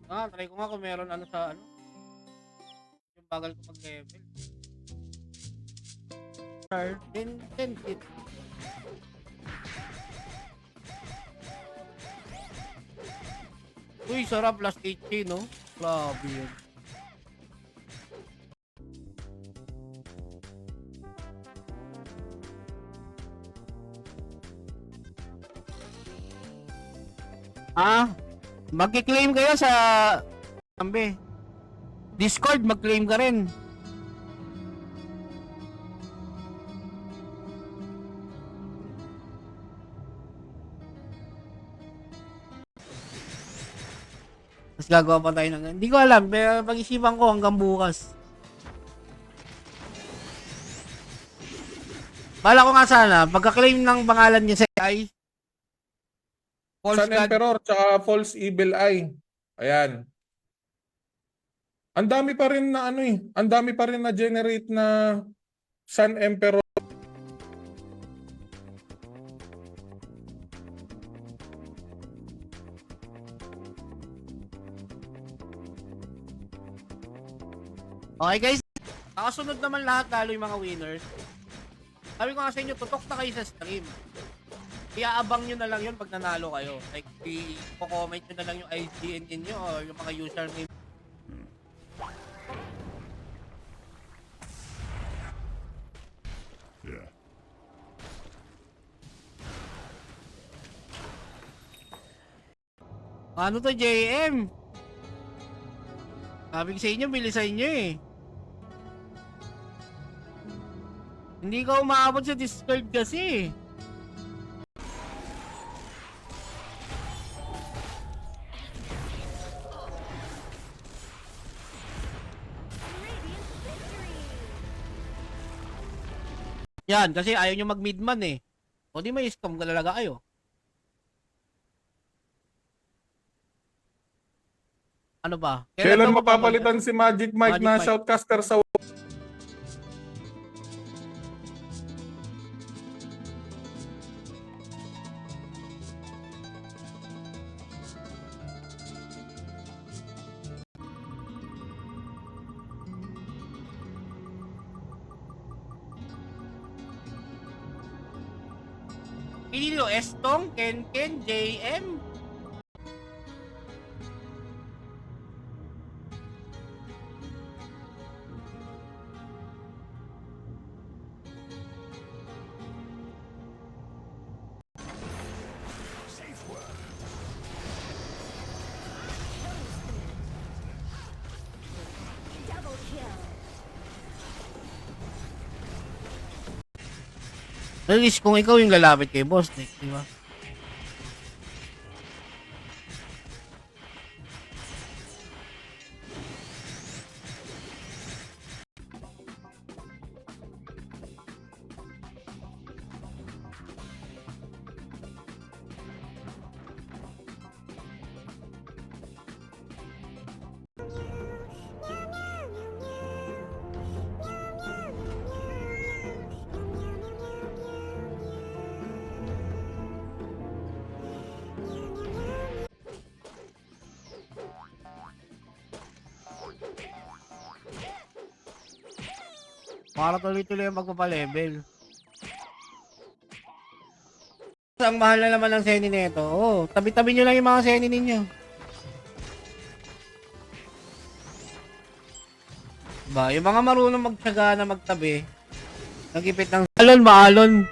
Try ko nga kung meron ano sa ano, yung bagal ko mag-level. 10 hit. Uy, sarap, last 8K, no? Grabe yun. Magki-claim kayo sa Ambe. Discord, mag-claim ka rin. Mas gagawa pa tayo ng... Hindi ko alam, pero pag-isipan ko hanggang bukas. Bala ko nga sana, pagka-claim ng pangalan niya sa AI, False Sun God. Emperor tsaka False Evil Eye. Ayan. Ang dami pa rin na ano eh. Ang dami pa rin na generate na Sun Emperor. Okay guys, nakasunod naman lahat lalo yung mga winners. Sabi ko nga sa inyo, tutok na kayo sa stream. Iaabang nyo na lang yun pag nanalo kayo. Like, i-comment nyo na lang yung IGN nyo o yung mga username. Yeah. Ano to, JM? Sabi ko sa inyo, bilisan nyo eh. Hindi ka umaabot sa Discord kasi. Yan, kasi ayaw nyo mag-midman eh. O di may scam ka talaga kayo. Ano ba? Kailan daw mapapalitan si Magic Mike Magic na Mike? shoutcaster sa Pili nyo, Estong, Ken, JM. Double kill. At least kung ikaw yung lalapit kay boss, di ba? Para tuloy-tuloy ang pagpapalevel. Ang mahal na naman ng seni nito. Oh, tabi-tabi nyo lang yung mga seni ninyo. Ba, yung mga marunong magtyaga na magtabi, nagipit ng maalon.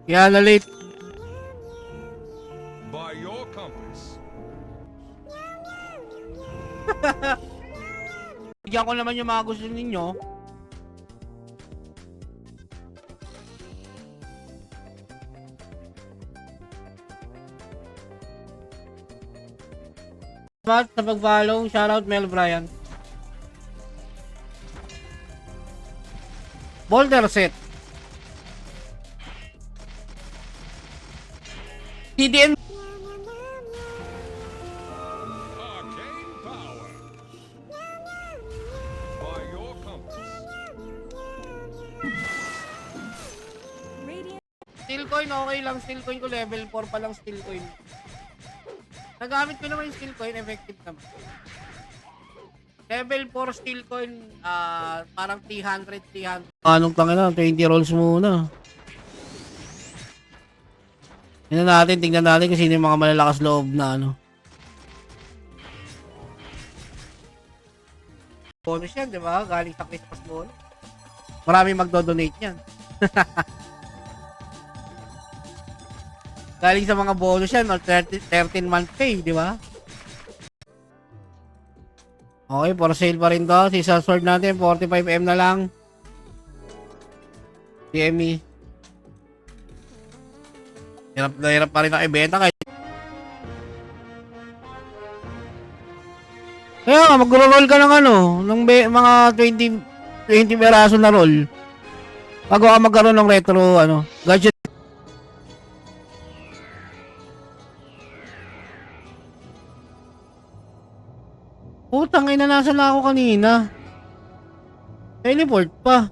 Kaya na late. By your compass. Bigyan ko naman yung mga gusto ninyo. Salamat sa pag-follow. Shoutout Mel Bryan. Boulder set. TDN. Arcane power. By your compass. Radiant. Steel coin, okay lang. Steel coin ko level 4 pa lang steel coin. Nagamit ko naman yung skill coin, effective naman. Level 4 skill coin, parang 300. Anong tangina, 20 rolls muna. Tingnan natin kung sino yung mga malalakas loob na ano. Bonus yan, di ba? Galing sa Christmas bonus. Maraming magdo-donate yan. Galing sa mga bonus yan, or 13-month pay, di ba? Okay, for sale pa rin to. Si sword natin, 45M na lang. CME. Hirap pa rin na ibenta kahit. Kaya nga, mag-roll ka ng ano, ng mga 20 peraso na roll. Bago ka magkaroon ng retro, ano, gadget. Putang ina, nasa na ako kanina. Teleport pa.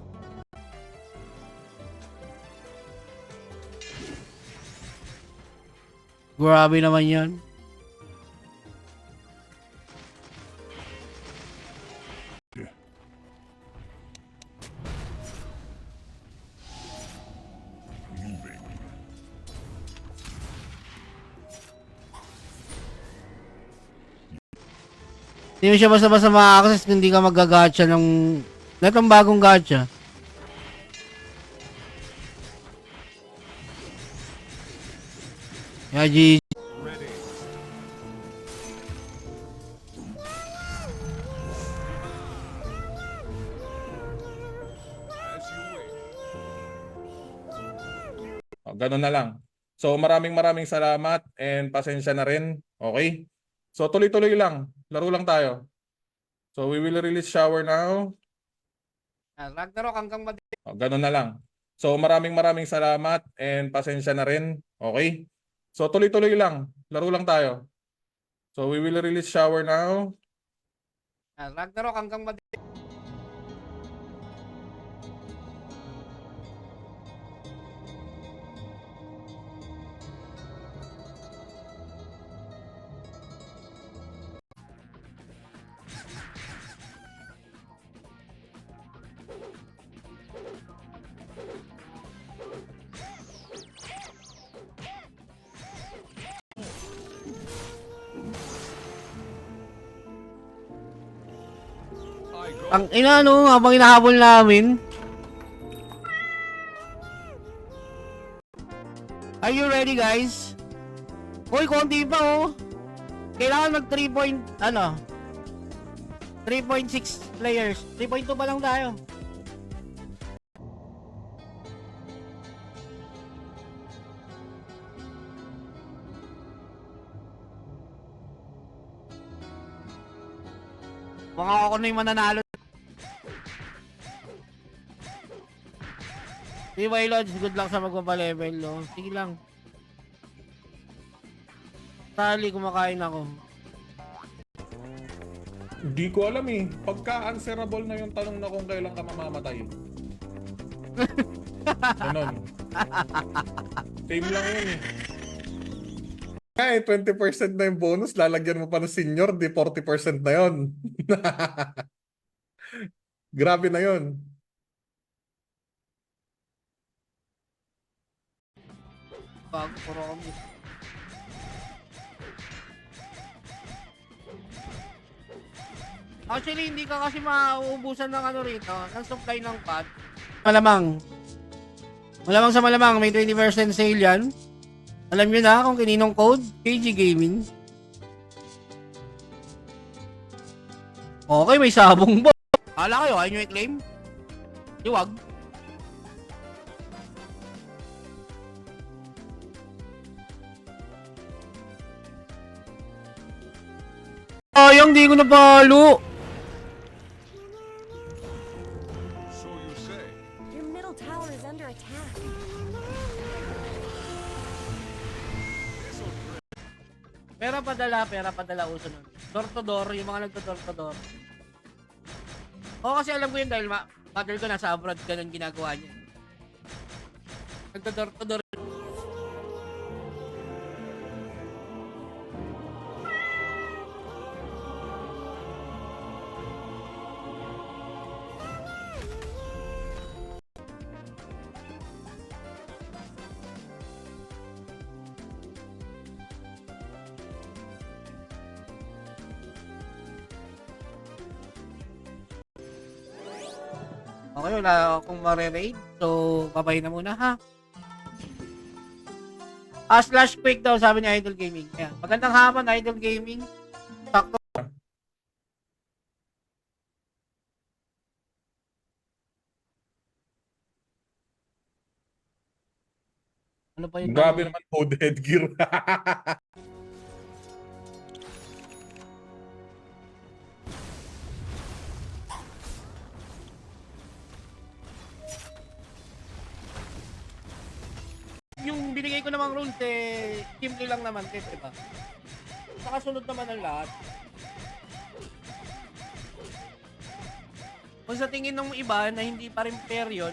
Grabe naman yan. Hindi mo siya basta-basta ma-access kung hindi ka mag-gacha ng... Itong bagong gacha. Yeah, GG. Ready. As you wish. Ganun na lang. So maraming salamat and pasensya na rin. Okay? So tuloy-tuloy lang. Laro lang tayo. So we will release shower now. Ragnarok hanggang Ganun na lang. So maraming salamat and pasensya na rin. Okay? So tuloy-tuloy lang. Laro lang tayo. So we will release shower now. Ragnarok hanggang I go. Ang ina no, habang hinahabol namin. Are you ready, guys? Hoy, konti pa oh. Kailangan mag 3.6 players. 3.2 pa lang tayo. Mga ako na yung mananalo. Di ba, Lodge? Good luck sa magpapalevel, no? Sige lang. Tali, kumakain ako. Hindi ko alam eh. Pagka-answerable na yung tanong na kung kailan ka mamamatay. Ganun. Same lang yun eh. Kaya 20% na yung bonus, lalagyan mo pa ng senior, di 40% na yun. Grabe na yun. Bago, puro kami. Actually, hindi ka kasi mauubusan ng ano rito, ng supply ng pad. Malamang. Malamang sa malamang, may 20% sale yan. Alam nyo na kung kininong code, KG Gaming. Okay, may sabong ba? Hala kayo, ayaw nyo i-claim? Iwag. Sayang, di ko napalo. So you say. Your middle tower is under attack. Pera padala uso nun. Door to door, yung mga nagdo-door to door. Oo, kasi alam ko yun dahil mother ko nasa abroad, ganun ginagawa niya. Nagdo-door to door. Okay, wala akong mare-raid. So, babay na muna ha. Slash quick daw, sabi ni Idol Gaming. Ayan. Magandang hapon, Idol Gaming. Sakto. Ano pa yung Grabe naman po, headgear. yung binigay ko namang rules simple lang naman din, diba? Nakasunod naman ang lahat. Kung sa tingin ng iba na hindi pa rin fair yun,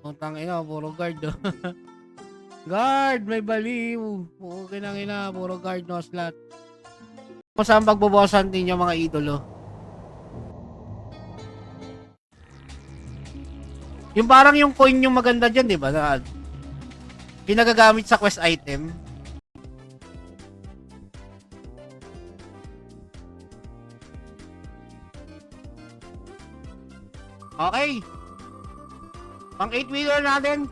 utang ina, puro guard oh. Guard, may baliw. Okay nang ina, puro guard no slot. Kung saan pagbobosan din yung mga idolo. Yung parang yung coin yung maganda dyan, di ba? Na pinagagamit sa quest item. Okay. Pang 8-wheeler natin.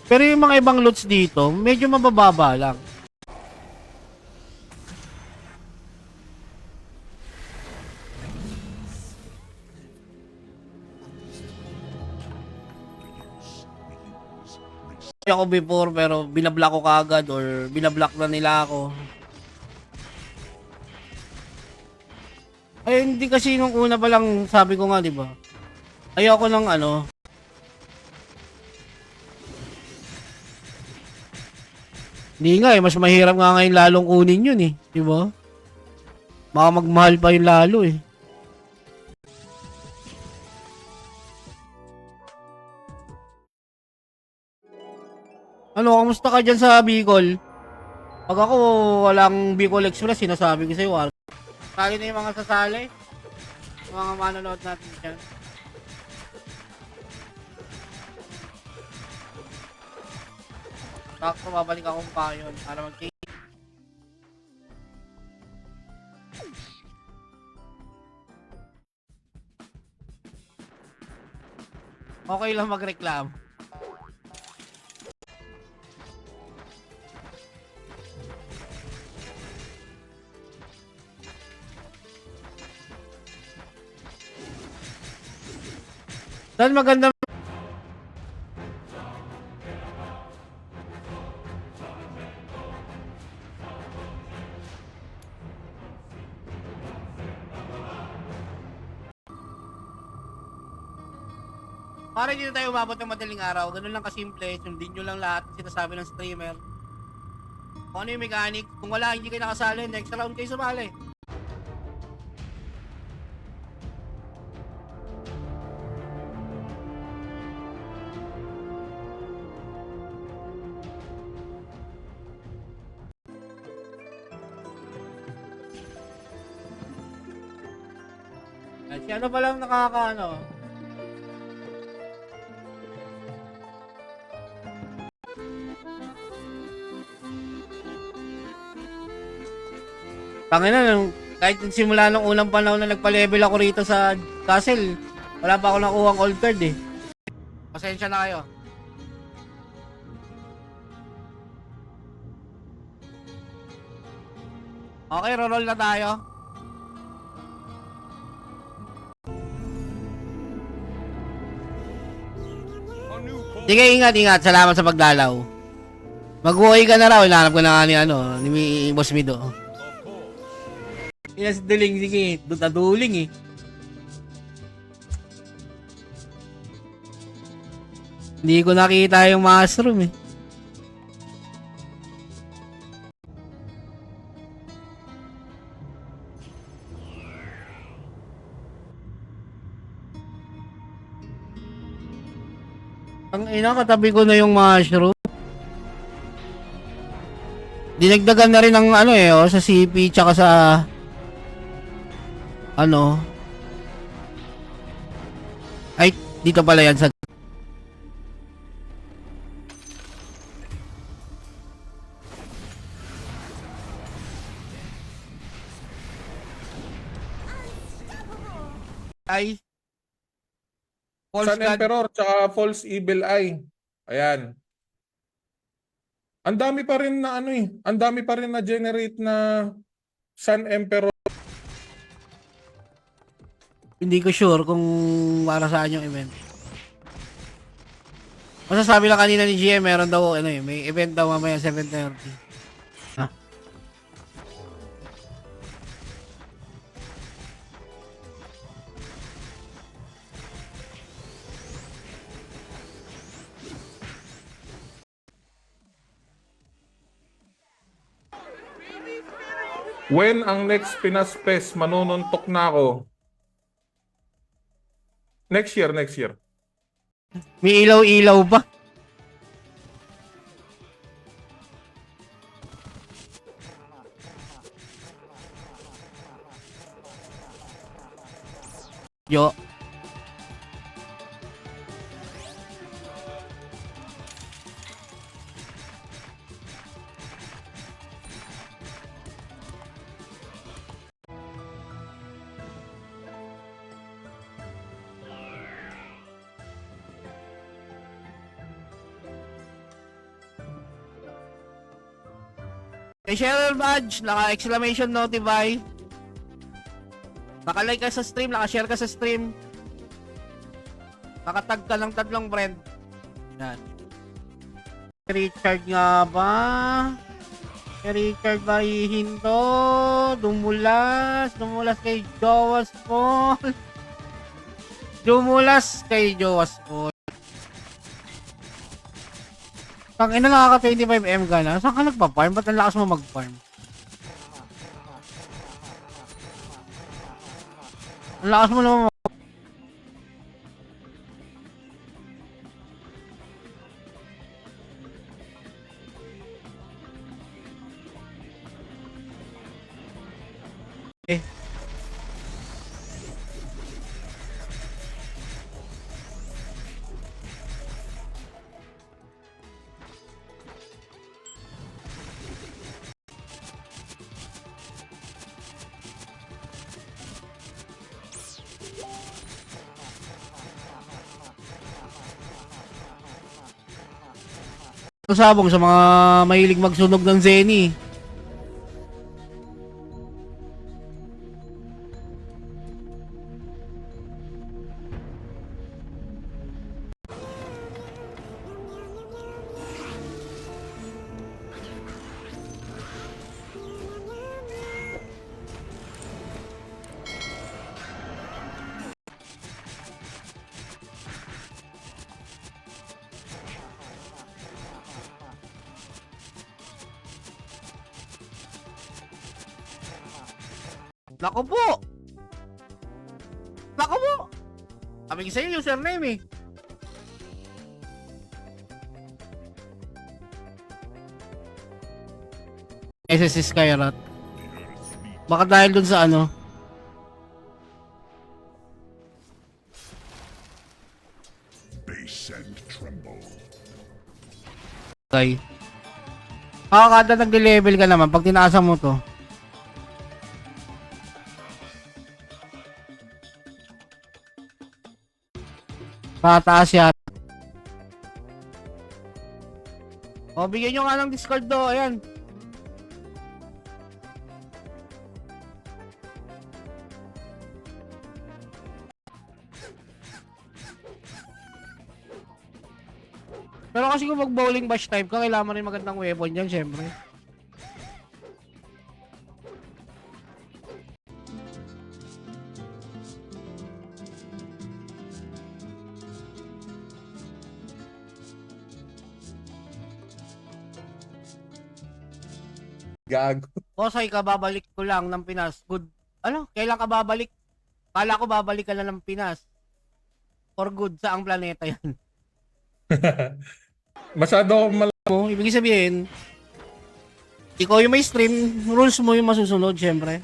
Pero yung mga ibang loot dito, medyo mabababa lang. Ako before pero binablock ko kaagad or binablock na nila ako. Ay hindi kasi nung una pa lang sabi ko nga, 'di ba? Ayoko ng ano. Hindi nga mas mahirap nga ngayon lalong kunin 'yun eh, 'di ba? Baka magmahal pa 'yung lalo eh. Ano, kamusta ka dyan sa Bicol? Pag ako, walang Bicol Express, sinasabi ko sa'yo, sali na yung mga sasali. Yung mga manonood natin dyan. Sakto, babalik akong pa yun para mag-change. Okay lang magreklamo. Dan maganda. Para hindi na tayo umabot ng madaling araw, ganun lang kasimple, sundin nyo lang lahat ng sinasabi ng streamer. Kung ano yung mechanic, kung wala, hindi kayo nakasali, next round kayo sumali. Si ano pa lang nakakaano? Tangina nung kahit simula nung unang panahon na nagpa-level ako rito sa castle, wala pa ako nakuhang old card eh. Pasensya na kayo. Okay, roll na tayo. Sige, ingat. Salamat sa pagdalaw. Mag-uwi ka na raw. Hinahanap ko na nga ni Boss Mido. Yes, duling. Sige, duling eh. Hindi ko nakita yung mushroom eh. Ang ina, katabi ko na yung mushroom. Dinagdagan na rin ng sa CP tsaka sa ay dito pala yan sa Ay. False Sun God. Emperor, tsaka False Evil Eye. Ayan. Ang dami pa rin na ano eh. Ang dami pa rin na generate na Sun Emperor. Hindi ko sure kung para saan yung event. Masasabi lang kanina ni GM, meron daw, ano eh, may event daw mamaya 7:30. Ha? When ang next Pinas Fest, manununtok na ako. Next year, next year. May ilaw-ilaw ba? Yo. May share badge, naka-exclamation notify. Naka-like ka sa stream, naka-share ka sa stream. Nakatag ka ng 3 friend. Yan. Richard nga ba? Richard ba hihinto? Dumulas kay Jowas Paul. Dumulas kay Jowas Paul. Tangina, nakaka 25M ka na. Saan ka nagpa-farm? Ba't ang lakas mo mag-farm? Ang lakas mo naman. Eh. Sabong sa mga mahilig magsunog ng Zenny. Nako po! Nako po! Sabi ko sa'yo, username eh. SSS Skyrat. Baka dahil dun sa ano. Base and tremble. Okay. Kada nag-level ka naman, pag tinaasan mo to. Tataas yan. O, bigyan nyo nga ng Discord do. Ayan. Pero kasi kung mag-bowling bash type ka, kailangan mo rin magandang weapon dyan, syempre. Gago. Bosay ka, babalik ko lang ng Pinas. Good. Ano? Kailan ka babalik? Kala ko babalik ka na ng Pinas. For good sa ang planeta yan. Masyado akong Mo, ibig sabihin, ikaw yung may stream, rules mo yung masusunod, syempre.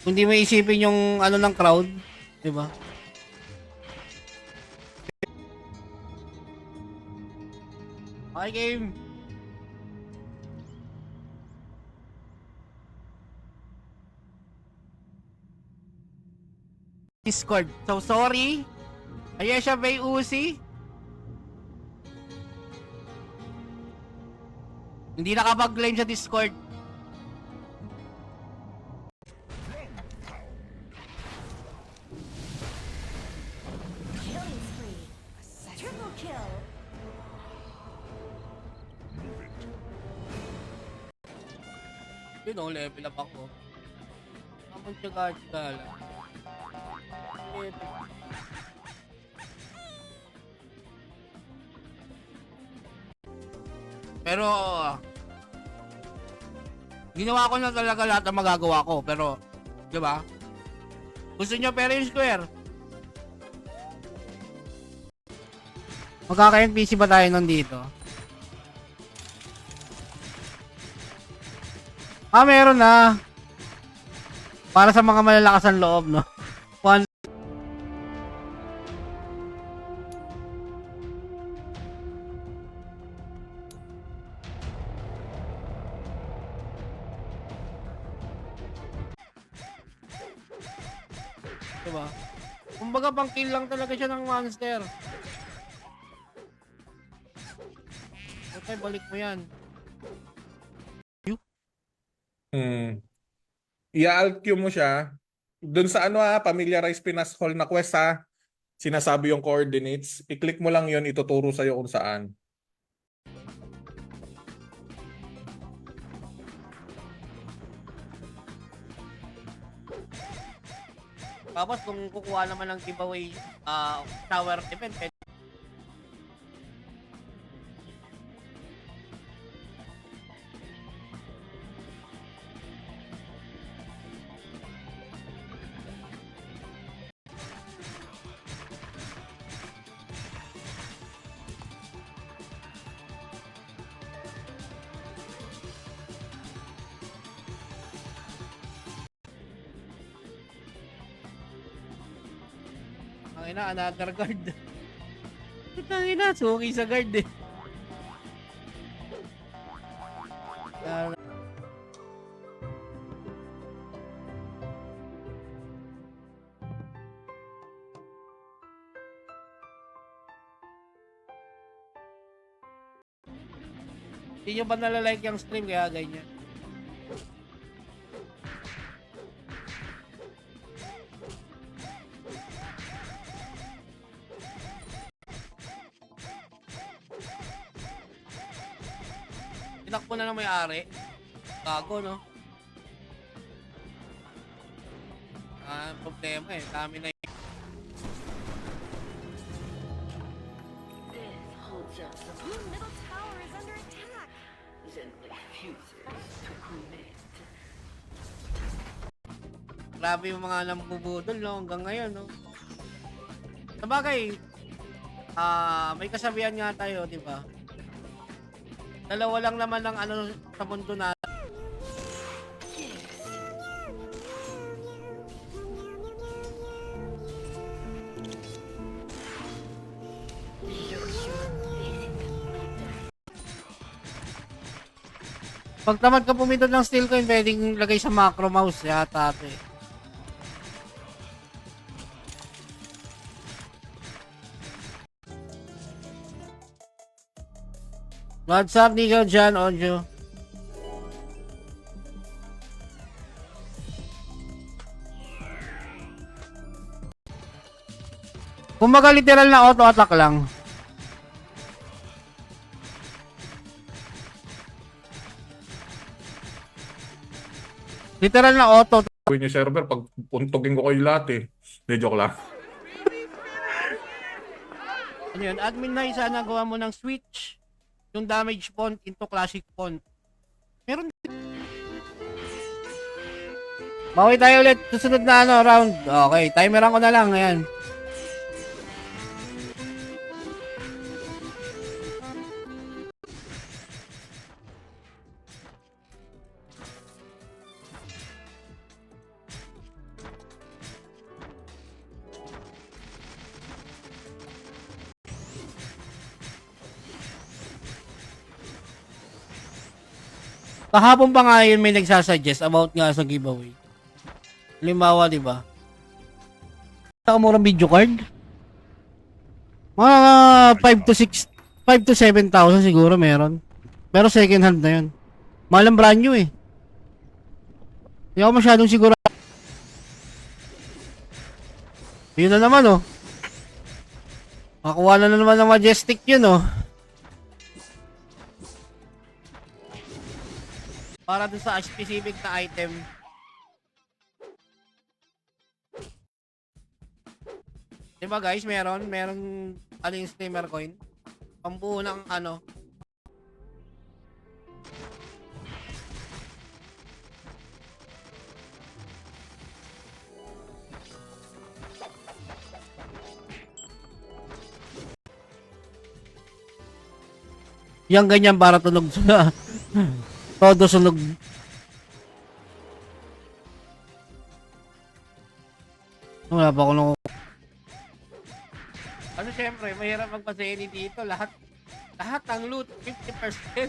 Kung di mo isipin yung ano ng crowd, di ba? Okay, game. Discord. So, sorry. Ayesha Bay Uzi. Hindi nakapag-claim sa Discord. Killing spree. Triple kill. Yun o, level up ako. Kapag tsaga-tsaga lang. Pero, ginawa ko na talaga lahat ng magagawa ko. Pero, di ba? Gusto nyo pero yung square. Magkaka-NPC ba tayo nandito? Ah, meron na. Para sa mga malalakas ang loob, no? One. Diba? Kumbaga pang kill lang talaga siya ng monster. Okay, balik mo yan. I-alt Q mo siya. Doon sa familiarize Pinas Hall na quest ha. Sinasabi yung coordinates. I-click mo lang yon, ituturo sa'yo kung saan. Tapos kung kukuha naman ng giveaway tower event, pwede. Ang ina, another guard. Ang ina, suki sa guard eh. Hindi nyo ba nalalike yung stream kaya ganyan? Tinakbo na ng may-ari. Gago, no? Problema eh. Dami na yun. Your middle tower is under attack. Grabe yung mga nambubudol, no? Hanggang ngayon, no? Sabagay, may kasabihan nga tayo, di ba? Dalawa lang naman ang ano sa mundo na pag tamad ka pumindot ng steel coin, pwedeng lagay sa macro mouse yata ito eh. What's up, Nico, John, Ojo? Kumbaga literal na auto attack lang. Literal na auto. Gawin yung server pag puntugin ko kayo lahat eh. Hindi, joke lang. Ano yun? Admin na sana gawa mo ng switch yung damage font into classic font. Meron. Bawi tayo ulit susunod na round. Okay, timeran ko na lang. Ayan. Kahapon pa nga yun may nagsasuggest about nga sa giveaway. Halimbawa, di ba? Nakamurang video card. Mga 5 to 6, 5 to 7,000 siguro meron. Pero second hand na yun. Malang brand new eh. Hindi ako masyadong siguro. Yun na naman oh. Makuha na naman ng Majestic yun oh. Para dun sa specific na item. Diba guys, meron ano yung streamer coin? Pambuo ng ano. Yang ganyan para tunog sa todo sunog. Wala pa ako nung ano, syempre, mahirap magpaseni dito. Lahat ng loot, 50%.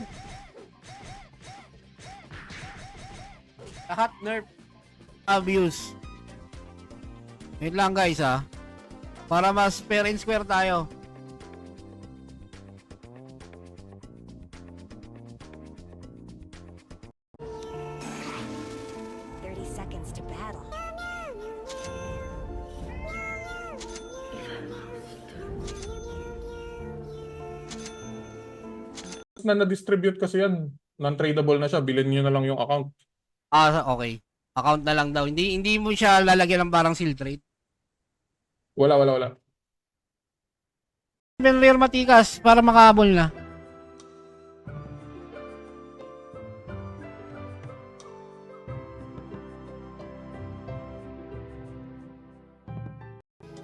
Lahat nerf. Abuse. Wait lang guys ha. Para mas fair and square tayo. Seconds to battle. Na-distribute kasi yan. Non-tradable na siya. Bilhin nyo na lang yung account. Ah, okay. Account na lang daw. Hindi mo siya lalagyan ng parang seal trade. Wala. Rare matikas para makahabol na.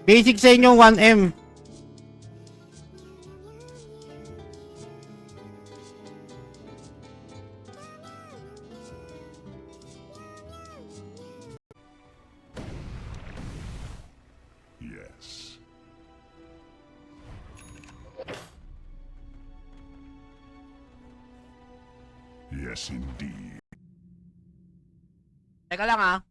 Basic sa inyo 1M. Yes. Yes, indeed. Teka lang ah.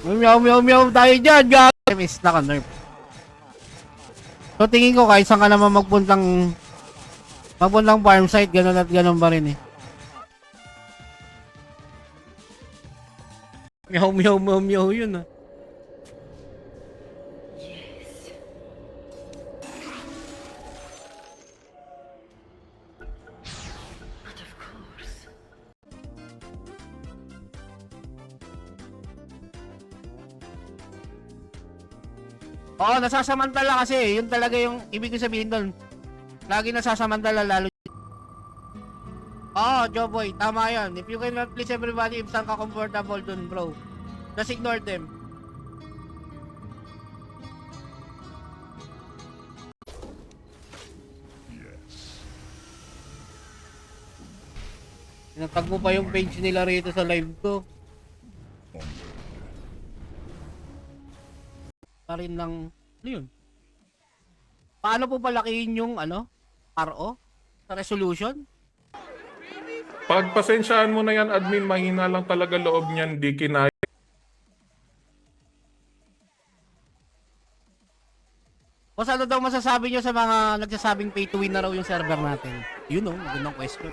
Meow tayo dyan, gag! Miss naka-nerf. So tingin ko kahit saan ka naman magpuntang farm site, ganun at ganun pa rin eh. Meow yun ah. Oo, nasasamantala kasi. Yun talaga yung ibig ko sabihin doon. Lagi nasasamantala lalo. Oo, Joboy, tama yan. If you cannot please everybody, if saan ka comfortable dun, bro. Just ignore them. Tinatag mo pa yung page nila rito sa live ko. Pa rin ng ano yun? Paano po palakihin yung ano? RO? Sa resolution? Pagpasensyahan mo na yan, admin, mahina lang talaga loob niyan, di kinaya. O ano daw masasabi nyo sa mga nagsasabing pay to win na raw yung server natin? Yun o, magandang question.